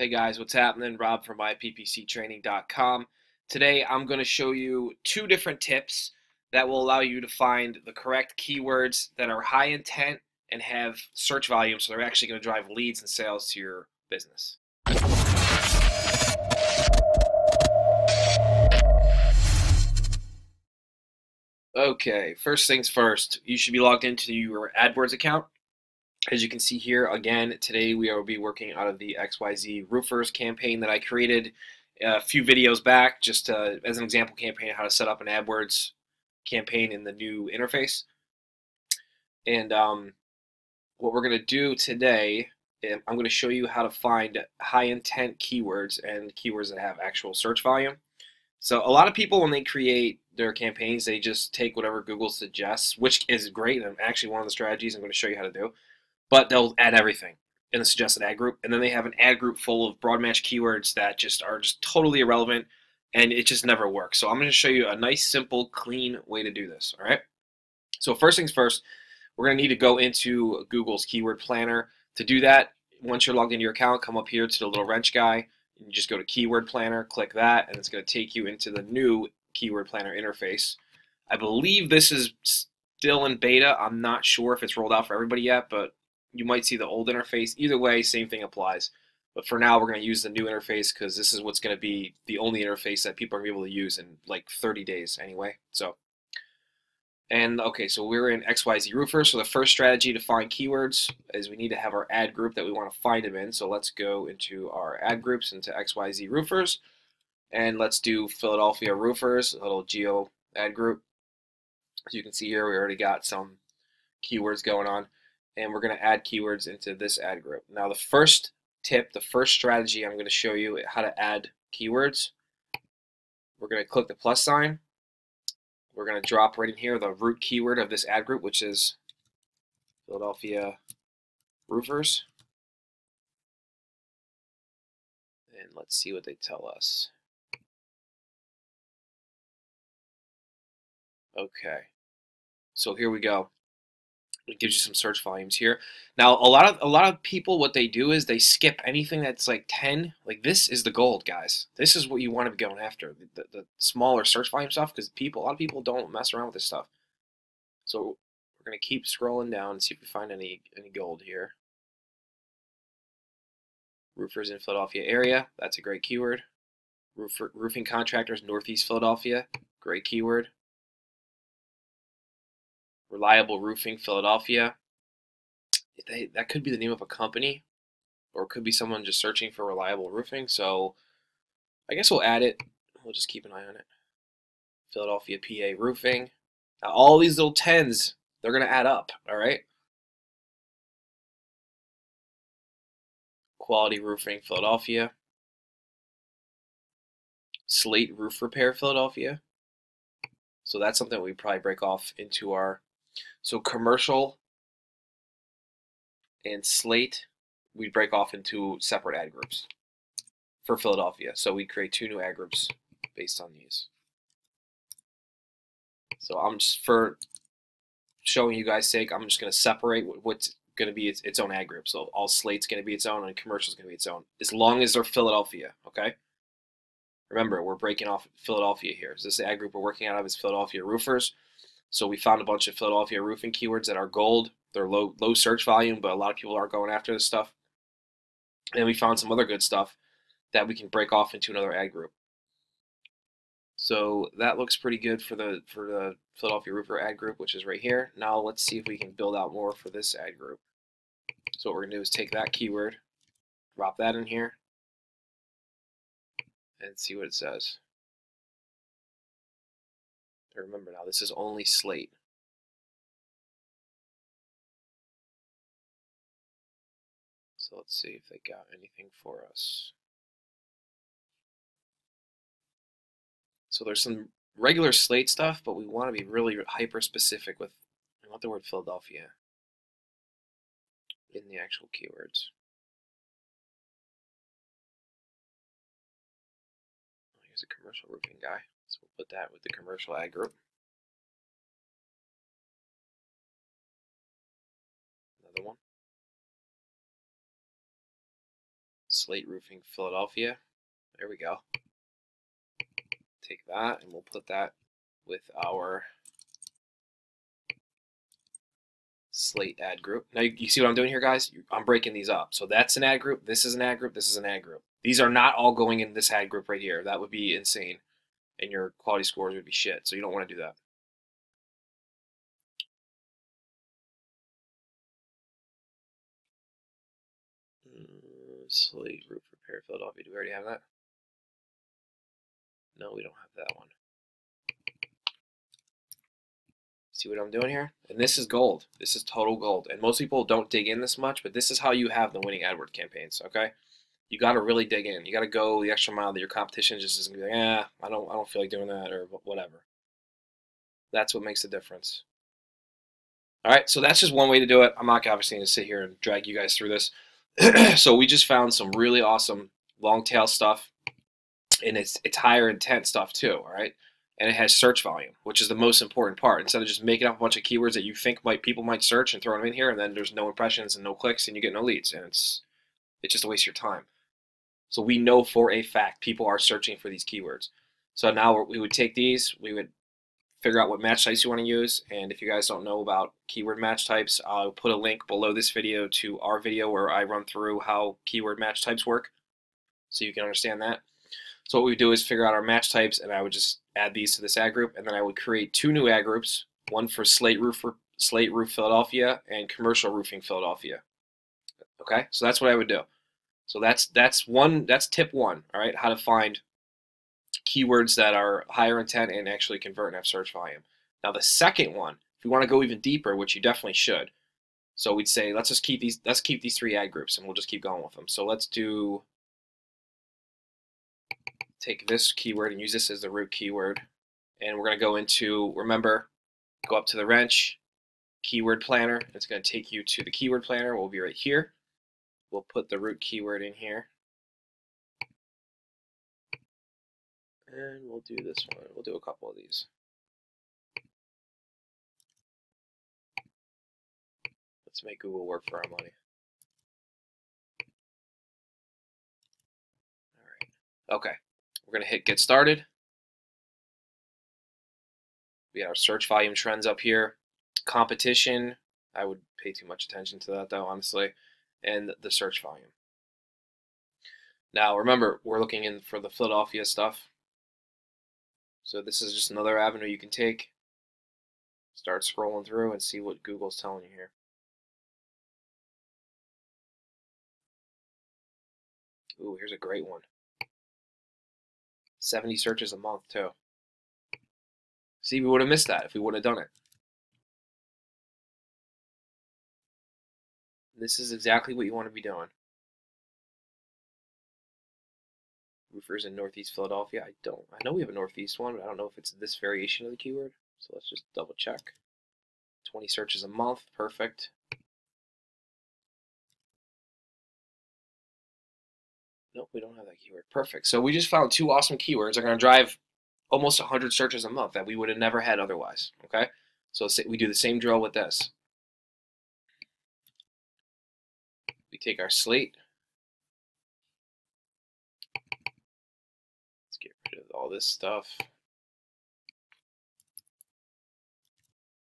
Hey guys, what's happening? Rob from myppctraining.com. Today I'm going to show you two different tips that will allow you to find the correct keywords that are high intent and have search volume, so they're actually going to drive leads and sales to your business. Okay, first things first, you should be logged into your AdWords account. As you can see here, again, today we will be working out of the XYZ Roofers campaign that I created a few videos back, just as an example campaign, how to set up an AdWords campaign in the new interface. And what we're going to do today, I'm going to show you how to find high intent keywords and keywords that have actual search volume. So a lot of people, when they create their campaigns, they just take whatever Google suggests, which is great, and actually one of the strategies I'm going to show you how to do. But they'll add everything in the suggested ad group, and then they have an ad group full of broad match keywords that are just totally irrelevant, and it just never works. So I'm going to show you a nice, simple, clean way to do this. All right. So first things first, we're going to need to go into Google's Keyword Planner. To do that, once you're logged into your account, come up here to the little wrench guy, and you just go to Keyword Planner, click that, and it's going to take you into the new Keyword Planner interface. I believe this is still in beta. I'm not sure if it's rolled out for everybody yet, but you might see the old interface. Either way, same thing applies. But for now, we're going to use the new interface because this is what's going to be the only interface that people are going to be able to use in like 30 days anyway. So, okay, so we're in XYZ Roofers. So the first strategy to find keywords is we need to have our ad group that we want to find them in. So let's go into our ad groups, into XYZ Roofers, and let's do Philadelphia Roofers, a little geo ad group. As you can see here, we already got some keywords going on, and we're going to add keywords into this ad group. Now the first tip, the first strategy I'm going to show you how to add keywords, we're going to click the plus sign. We're going to drop right in here the root keyword of this ad group, which is Philadelphia Roofers. And let's see what they tell us. Okay, so here we go. It gives you some search volumes here. Now, a lot of people, what they do is they skip anything that's like 10. Like, this is the gold, guys. This is what you want to be going after, the smaller search volume stuff, because a lot of people don't mess around with this stuff. So we're gonna keep scrolling down and see if we find any gold here. Roofers in Philadelphia area, that's a great keyword. Roofing contractors, Northeast Philadelphia, great keyword. Reliable Roofing Philadelphia. That could be the name of a company, or it could be someone just searching for reliable roofing. So I guess we'll add it. We'll just keep an eye on it. Philadelphia, PA Roofing. Now all these little 10s, they're going to add up, all right? Quality Roofing Philadelphia. Slate Roof Repair Philadelphia. So that's something we probably break off into our, so commercial and slate, we break off into separate ad groups for Philadelphia. So we create two new ad groups based on these. So I'm just, for showing you guys' sake, I'm just going to separate what's going to be its own ad group. So all slate's going to be its own and commercial's going to be its own, as long as they're Philadelphia, okay? Remember, we're breaking off Philadelphia here. So this ad group we're working out of is Philadelphia Roofers. So we found a bunch of Philadelphia roofing keywords that are gold. They're low search volume, but a lot of people are going after this stuff. And we found some other good stuff that we can break off into another ad group. So that looks pretty good for the Philadelphia Roofer ad group, which is right here. Now let's see if we can build out more for this ad group. So what we're gonna do is take that keyword, drop that in here, and see what it says. Remember now, this is only slate. So let's see if they got anything for us. So there's some regular slate stuff, but we want to be really hyper specific with, I want the word Philadelphia in the actual keywords. Here's a commercial roofing guy. So we'll put that with the commercial ad group. Another one. Slate Roofing Philadelphia. There we go. Take that and we'll put that with our Slate ad group. Now you see what I'm doing here, guys? I'm breaking these up. So that's an ad group, this is an ad group, this is an ad group. These are not all going in this ad group right here. That would be insane, and your quality scores would be shit. So you don't want to do that. Slate Roof Repair Philadelphia. Do we already have that? No, we don't have that one. See what I'm doing here? And this is gold. This is total gold. And most people don't dig in this much, but this is how you have the winning AdWords campaigns, okay? You got to really dig in. You got to go the extra mile that your competition just isn't going to be like, I don't feel like doing that or whatever. That's what makes the difference. All right, so that's just one way to do it. I'm not obviously going to sit here and drag you guys through this. So we just found some really awesome long tail stuff, and it's higher intent stuff too, all right? And it has search volume, which is the most important part. Instead of just making up a bunch of keywords that you think people might search and throwing them in here, and then there's no impressions and no clicks, and you get no leads, and it's just a waste of your time. So we know for a fact people are searching for these keywords. So now we would take these, we would figure out what match types you want to use, and if you guys don't know about keyword match types, I'll put a link below this video to our video where I run through how keyword match types work, so you can understand that. So what we do is figure out our match types, and I would just add these to this ad group, and then I would create 2 new ad groups, one for Slate Roof Philadelphia and Commercial Roofing Philadelphia. Okay, so that's what I would do. So that's tip 1. All right, how to find keywords that are higher intent and actually convert and have search volume. Now the second one, if you want to go even deeper, which you definitely should, so we'd say let's keep these 3 ad groups, and we'll just keep going with them. So let's take this keyword and use this as the root keyword, and we're going to go into, remember, go up to the wrench, keyword planner. It's going to take you to the keyword planner. We'll be right here. We'll put the root keyword in here, and we'll do this one. We'll do a couple of these. Let's make Google work for our money. All right. Okay. We're going to hit get started. We got our search volume trends up here. Competition, I would pay too much attention to that though, honestly. And the search volume. Now remember, we're looking in for the Philadelphia stuff. So this is just another avenue you can take. Start scrolling through and see what Google's telling you here. Ooh, here's a great one. 70 searches a month too. See, we would have missed that if we would have done it. This is exactly what you want to be doing. Roofers in Northeast Philadelphia. I know we have a Northeast one, but I don't know if it's this variation of the keyword. So let's just double check. 20 searches a month, perfect. Nope, we don't have that keyword. Perfect. So we just found 2 awesome keywords that are going to drive almost 100 searches a month that we would have never had otherwise. Okay, so we do the same drill with this. We take our slate. Let's get rid of all this stuff.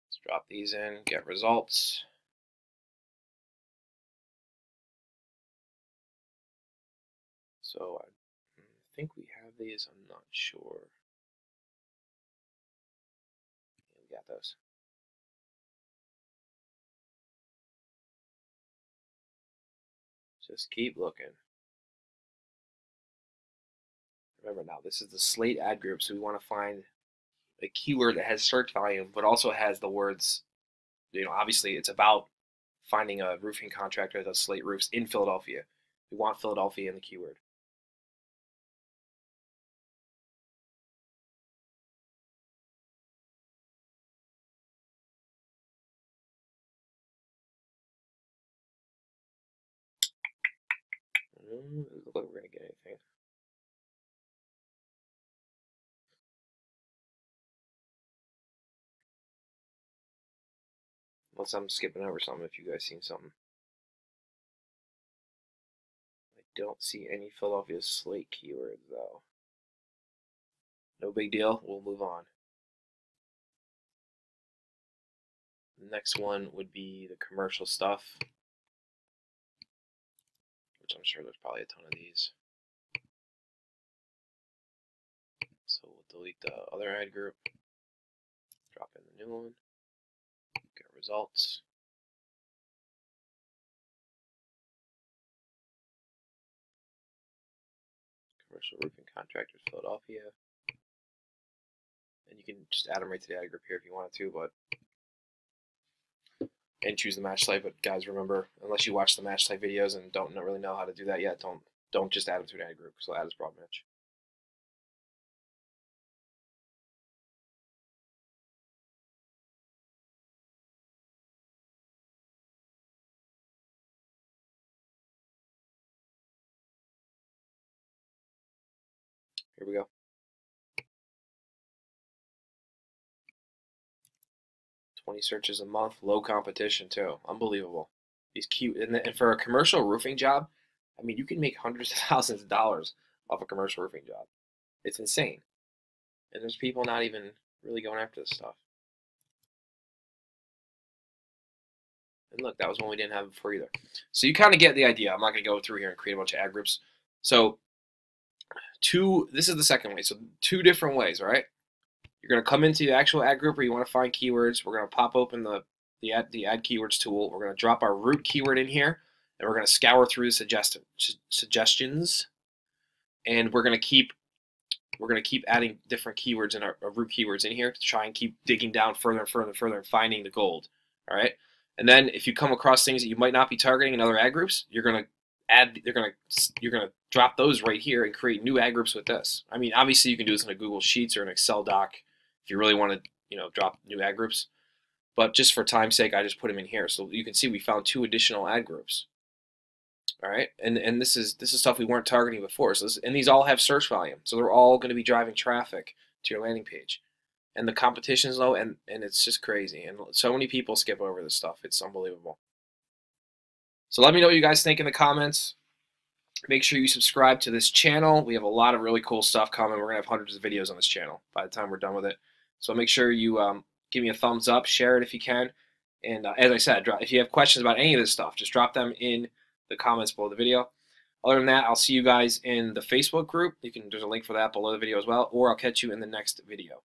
Let's drop these in, get results. So I think we have these, I'm not sure. We got those. Just keep looking. Remember now, this is the slate ad group, so we want to find a keyword that has search volume, but also has the words, obviously it's about finding a roofing contractor that does slate roofs in Philadelphia. We want Philadelphia in the keyword. Doesn't look like we're going to get anything. Unless I'm skipping over something if you guys seen something. don't see any Philadelphia Slate keywords though. No big deal, we'll move on. The next one would be the commercial stuff, which I'm sure there's probably a ton of these. So we'll delete the other ad group, drop in the new one, get results. Commercial roofing contractors, Philadelphia. And you can just add them right to the ad group here if you wanted to, but and choose the match type. But guys, remember, unless you watch the match type videos and don't really know how to do that yet, don't just add them to an ad group. So add as broad match. Here we go. 20 searches a month, low competition too. Unbelievable. These cute, and for a commercial roofing job, I mean, you can make hundreds of thousands of dollars off a commercial roofing job. It's insane. And there's people not even really going after this stuff. And look, that was one we didn't have before either. So you kind of get the idea. I'm not going to go through here and create a bunch of ad groups. So this is the second way. So two different ways, all right? You're going to come into the actual ad group where you want to find keywords. We're going to pop open the add keywords tool. We're going to drop our root keyword in here, and we're going to scour through the suggestions, and we're going to keep adding different keywords in our root keywords in here to try and keep digging down further and further and further and finding the gold. All right, and then if you come across things that you might not be targeting in other ad groups, you're going to drop those right here and create new ad groups with this. I mean, obviously you can do this in a Google Sheets or an Excel doc if you really want to, drop new ad groups. But just for time's sake, I just put them in here. So you can see we found 2 additional ad groups. All right, and this is stuff we weren't targeting before. So and these all have search volume, so they're all going to be driving traffic to your landing page. And the competition is low, and it's just crazy. And so many people skip over this stuff. It's unbelievable. So let me know what you guys think in the comments. Make sure you subscribe to this channel. We have a lot of really cool stuff coming. We're going to have hundreds of videos on this channel by the time we're done with it. So make sure you give me a thumbs up, share it if you can. And as I said, if you have questions about any of this stuff, just drop them in the comments below the video. Other than that, I'll see you guys in the Facebook group. There's a link for that below the video as well, or I'll catch you in the next video.